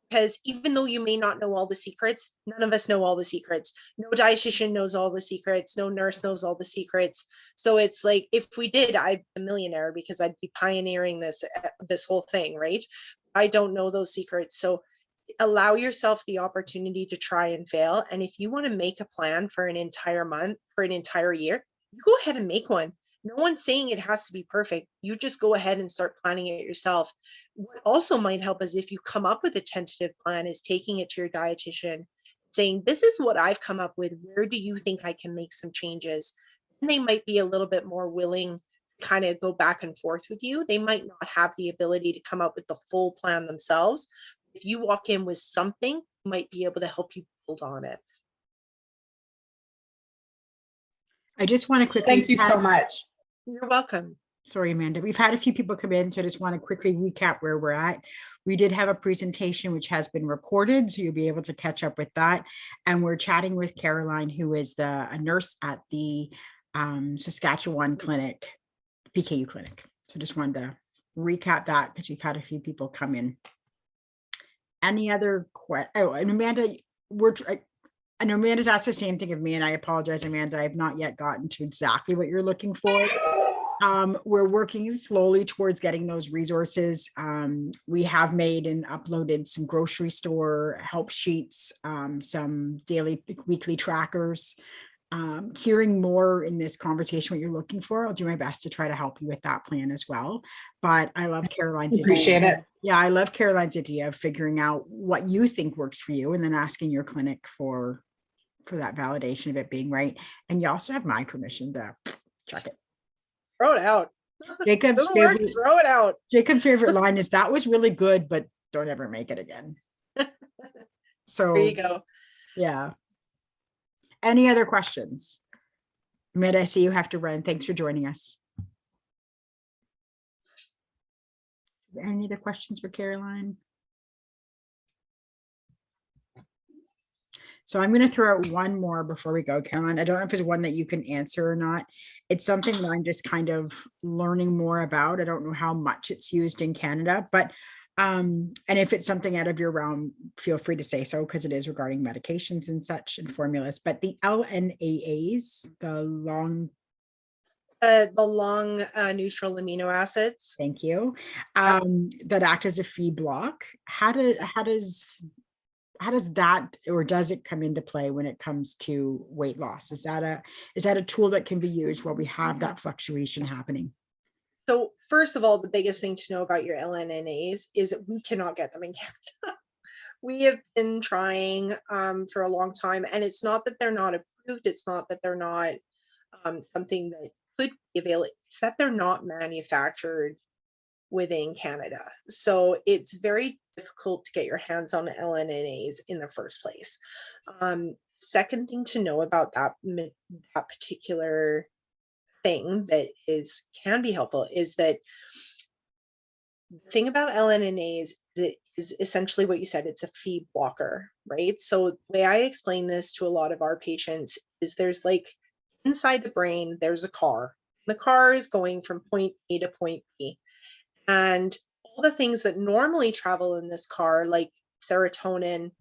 Because even though you may not know all the secrets, none of us know all the secrets. No dietitian knows all the secrets. No nurse knows all the secrets. So it's like, if we did, I'd be a millionaire because I'd be pioneering this whole thing, right? I don't know those secrets. So allow yourself the opportunity to try and fail. And if you want to make a plan for an entire month, for an entire year, you go ahead and make one. No one's saying it has to be perfect. You just go ahead and start planning it yourself. What also might help is if you come up with a tentative plan, is taking it to your dietitian, saying, this is what I've come up with. Where do you think I can make some changes? And they might be a little bit more willing to kind of go back and forth with you. They might not have the ability to come up with the full plan themselves. If you walk in with something, might be able to help you build on it. I just want to quickly. Thank you so much. You're welcome. Sorry, Amanda. We've had a few people come in, so I just want to quickly recap where we're at. We did have a presentation which has been recorded, so you'll be able to catch up with that. And we're chatting with Caroline, who is a nurse at the Saskatchewan clinic, PKU clinic. So just wanted to recap that because we've had a few people come in. Any other questions? Oh, and Amanda, and Amanda's asked the same thing of me, and I apologize, Amanda. I've not yet gotten to exactly what you're looking for. We're working slowly towards getting those resources. We have made and uploaded some grocery store help sheets, some daily, weekly trackers. Hearing more in this conversation what you're looking for, I'll do my best to try to help you with that plan as well. But I love Caroline's Appreciate idea. it. Yeah, I love Caroline's idea of figuring out what you think works for you and then asking your clinic for that validation of it being right. And you also have my permission to check it. Throw it out. Jacob's favorite, throw it out. Jacob's favorite line is, that was really good, but don't ever make it again. So there you go. Yeah. Any other questions? Amanda, I see you have to run. Thanks for joining us. Any other questions for Caroline? So I'm going to throw out one more before we go, Caroline. I don't know if it's one that you can answer or not. It's something that I'm just kind of learning more about. I don't know how much it's used in Canada, but and if it's something out of your realm, feel free to say so, because it is regarding medications and such and formulas. But the LNAs, the long, neutral amino acids. thank you, Yep. that act as a feed block. How does that, or does it come into play when it comes to weight loss? Is that a tool that can be used while we have that fluctuation happening? So first of all, the biggest thing to know about your LNNAs is that we cannot get them in Canada. We have been trying for a long time, and it's not that they're not approved. It's not that they're not something that could be available. It's that they're not manufactured within Canada. So it's very difficult to get your hands on LNNAs in the first place. Second thing to know about that particular thing that can be helpful is that the thing about LNNAs is essentially what you said. It's a feed blocker, right? So the way I explain this to a lot of our patients is there's like inside the brain, there's a car. The car is going from point A to point B. And all the things that normally travel in this car, like serotonin,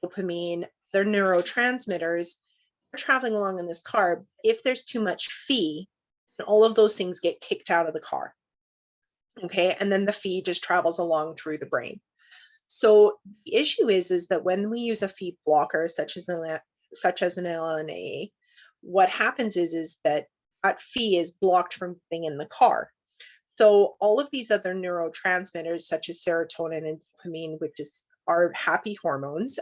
dopamine, their neurotransmitters, are traveling along in this car. If there's too much Phe, then all of those things get kicked out of the car. Okay, and then the Phe just travels along through the brain. So the issue is that when we use a Phe blocker, such as an LNA, what happens is that Phe is blocked from getting in the car. So all of these other neurotransmitters, such as serotonin and dopamine, which are happy hormones,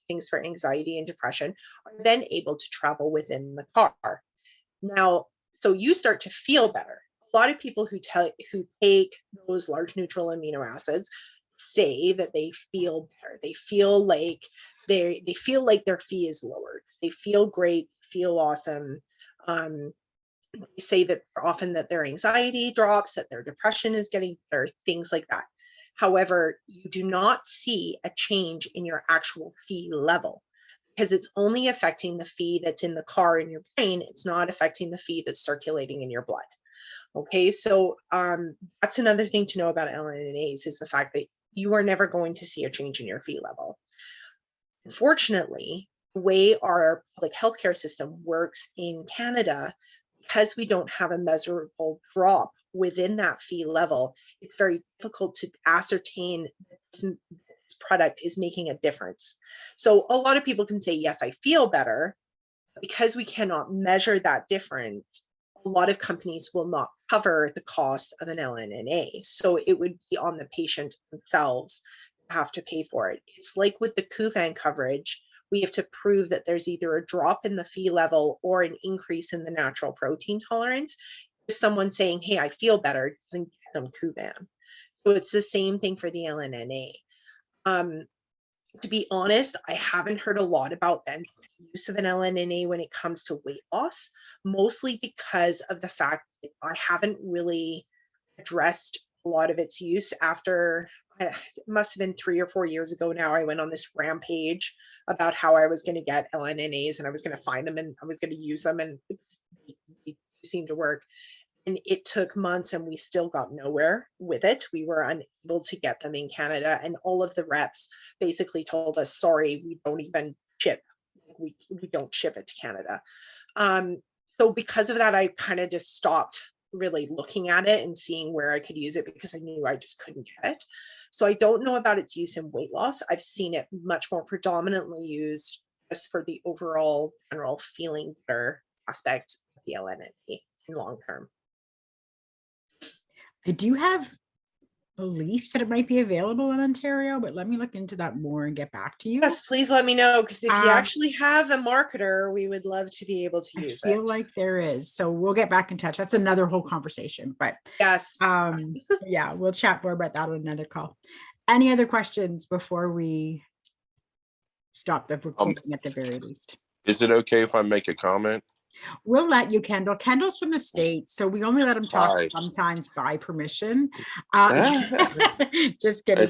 things for anxiety and depression, are then able to travel within the car. Now, so you start to feel better. A lot of people who take those large neutral amino acids say that they feel better. They feel like their Phe is lowered. They feel great, feel awesome. They say that often that their anxiety drops, that their depression is getting better, things like that. However, you do not see a change in your actual Phe level because it's only affecting the Phe that's in the car in your brain. It's not affecting the Phe that's circulating in your blood. Okay, so that's another thing to know about LNAs is the fact that you are never going to see a change in your Phe level. Unfortunately, the way our public healthcare system works in Canada, because we don't have a measurable drop within that Phe level, it's very difficult to ascertain that this product is making a difference. So a lot of people can say, yes, I feel better. Because we cannot measure that difference, a lot of companies will not cover the cost of an LNNA. So it would be on the patient themselves to have to pay for it. It's like with the Kuvan coverage, we have to prove that there's either a drop in the Phe level or an increase in the natural protein tolerance. Someone saying, hey, I feel better, doesn't get them Kuvan. So it's the same thing for the LNNA. To be honest, I haven't heard a lot about the use of an LNNA when it comes to weight loss, mostly because of the fact that I haven't really addressed a lot of its use after, it must have been 3 or 4 years ago now, I went on this rampage about how I was going to get LNNAs and I was going to find them and I was going to use them, and it seemed to work. And it took months and we still got nowhere with it. We were unable to get them in Canada. And all of the reps basically told us, sorry, we don't even ship. We don't ship it to Canada. So because of that, I kind of just stopped really looking at it and seeing where I could use it because I knew I just couldn't get it. So I don't know about its use in weight loss. I've seen it much more predominantly used just for the overall general feeling better aspect of the LNNA in long term. I do have beliefs that it might be available in Ontario, but let me look into that more and get back to you. Yes, please let me know, because if you actually have a marketer, we would love to be able to use it. I feel like there is, so we'll get back in touch. That's another whole conversation, but yes, yeah, we'll chat more about that on another call. Any other questions before we stop the recording at the very least? Is it okay if I make a comment? We'll let you, Kendall. Kendall's from the States, so we only let him talk Hi. sometimes by permission. Just kidding.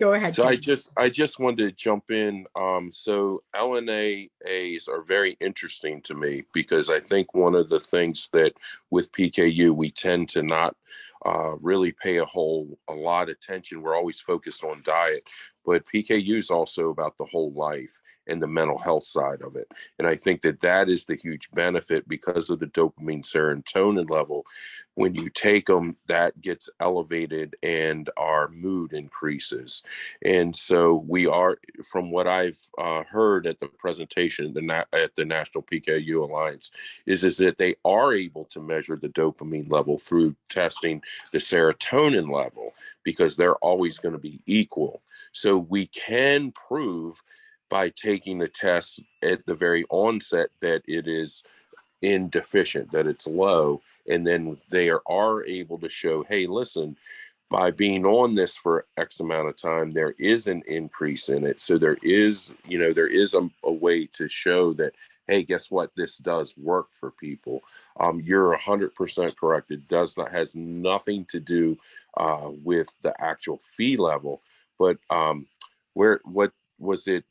Go ahead, So Ken. I just wanted to jump in. So LNAs are very interesting to me because I think one of the things that with PKU we tend to not really pay a lot of attention. We're always focused on diet, but PKU is also about the whole life and the mental health side of it. And I think that that is the huge benefit because of the dopamine serotonin level. When you take them, that gets elevated and our mood increases. And so we are, from what I've heard at the presentation at the National PKU Alliance, is that they are able to measure the dopamine level through testing the serotonin level because they're always going to be equal. So we can prove by taking the test at the very onset that it is deficient, that it's low, and then they are able to show, hey, listen, by being on this for X amount of time, there is an increase in it. So there is, there is a way to show that, hey, guess what? This does work for people. You're 100% correct. It has nothing to do with the actual fee level, but what was it?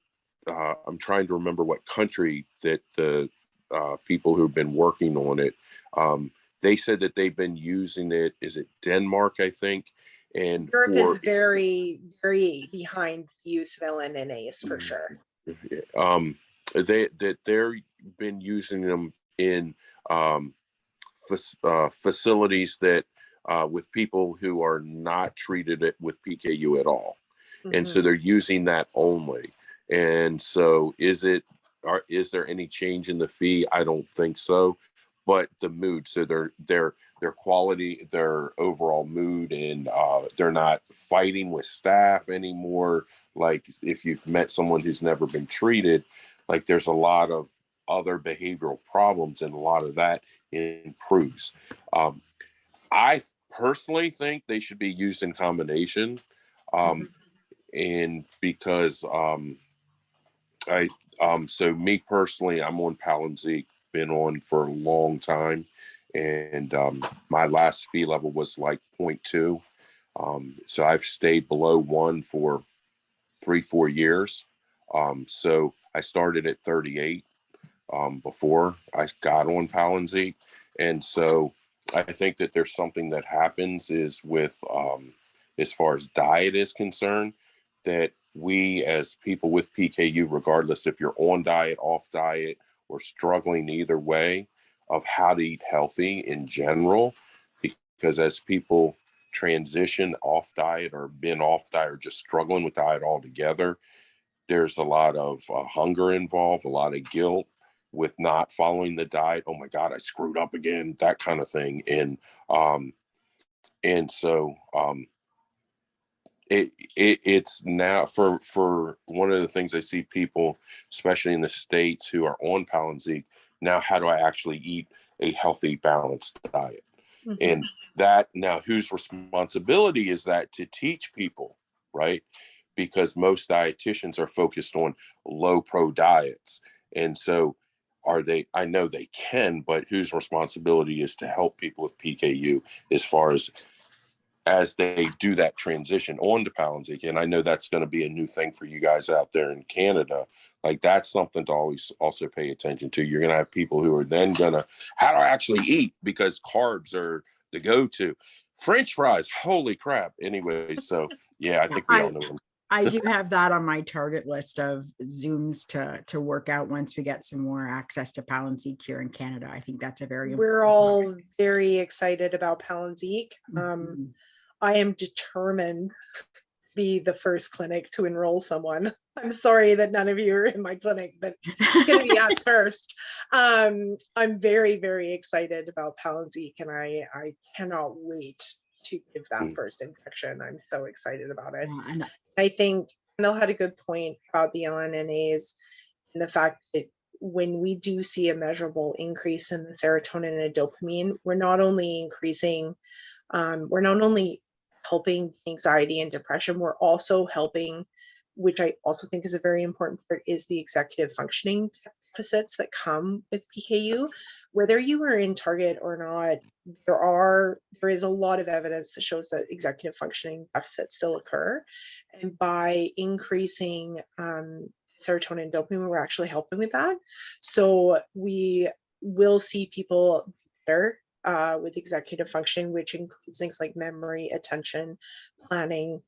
I'm trying to remember what country that the people who've been working on it. They said that they've been using it. Is it Denmark, I think? And Europe is very, very behind the use of LNNAs for sure. They're been using them in facilities that with people who are not treated with PKU at all. And so they're using that only. And so is there any change in the fee? I don't think so. But the mood, so their quality, their overall mood, and they're not fighting with staff anymore. Like if you've met someone who's never been treated, like there's a lot of other behavioral problems, and a lot of that improves. I personally think they should be used in combination. And because so me personally, I'm on Palynziq, been on for a long time, and my last fee level was like 0.2. So I've stayed below 1 for 3-4 years. So I started at 38 before I got on Palynziq, and so I think that there's something that happens is with as far as diet is concerned, that we as people with PKU, regardless if you're on diet, off diet, or struggling either way, of how to eat healthy in general, because as people transition off diet or been off diet or just struggling with diet altogether, there's a lot of hunger involved, a lot of guilt with not following the diet. Oh my God, I screwed up again, that kind of thing. And so it's now for one of the things I see people, especially in the States, who are on Palynziq now, how do I actually eat a healthy, balanced diet? And that now, whose responsibility is that to teach people, right? Because most dietitians are focused on low pro diets. And so I know they can, but whose responsibility is to help people with PKU as they do that transition on to Palynziq. And I know that's going to be a new thing for you guys out there in Canada. Like that's something to always also pay attention to. You're going to have people who are then going to, how do I actually eat? Because carbs are the go-to. French fries, holy crap. Anyways, so yeah, I think we all know them. I do have that on my target list of Zooms to work out once we get some more access to Palynziq here in Canada. I think that's a very important We're all very excited about Palynziq. I am determined to be the first clinic to enroll someone. I'm sorry that none of you are in my clinic, but it's going to be us first. I'm very, very excited about Palynziq, and I cannot wait to give that first injection. I'm so excited about it. And I think Nell had a good point about the LNNAs and the fact that when we do see a measurable increase in the serotonin and dopamine, we're not only helping anxiety and depression, we're also helping, which I also think is a very important part, is the executive functioning deficits that come with PKU. whether you are in target or not, there is a lot of evidence that shows that executive functioning deficits still occur. And by increasing serotonin and dopamine, we're actually helping with that. So we will see people better with executive functioning, which includes things like memory, attention, planning,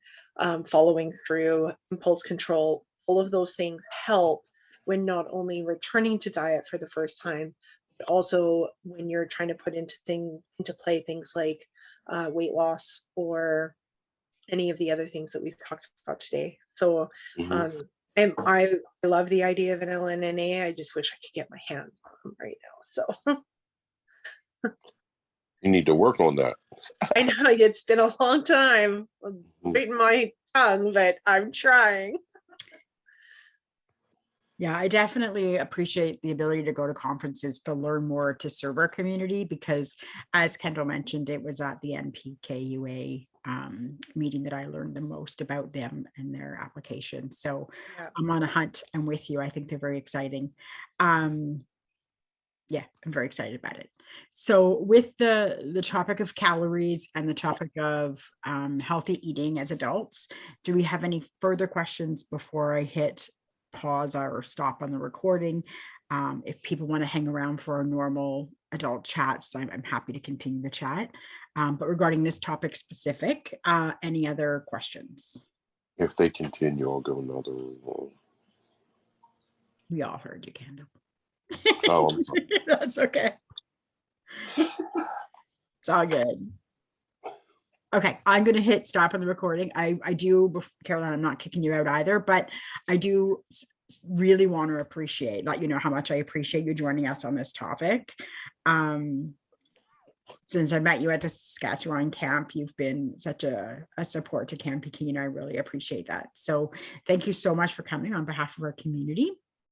following through, impulse control. All of those things help when not only returning to diet for the first time, but also when you're trying to put into play things like weight loss or any of the other things that we've talked about today. So and I love the idea of an LNNA. I just wish I could get my hands on them right now. So You need to work on that. I know it's been a long time. I'm biting my tongue, but I'm trying. Yeah, I definitely appreciate the ability to go to conferences to learn more, to serve our community, because as Kendall mentioned, it was at the NPKUA meeting that I learned the most about them and their application. So Yeah. I'm on a hunt. I'm with you. I think they're very exciting. Yeah, I'm very excited about it. So with the topic of calories and the topic of healthy eating as adults, do we have any further questions before I hit pause or stop on the recording? If people want to hang around for our normal adult chats, I'm happy to continue the chat. But regarding this topic specific, any other questions? If they continue, I'll go another one. We all heard you, Kendall. Oh, That's okay. It's all good. Okay, I'm going to hit stop on the recording. I do, Caroline, I'm not kicking you out either, but I do really want to appreciate, let you know how much I appreciate you joining us on this topic. Since I met you at the Saskatchewan camp, you've been such a support to Camp Pekin. I really appreciate that. So thank you so much for coming on behalf of our community.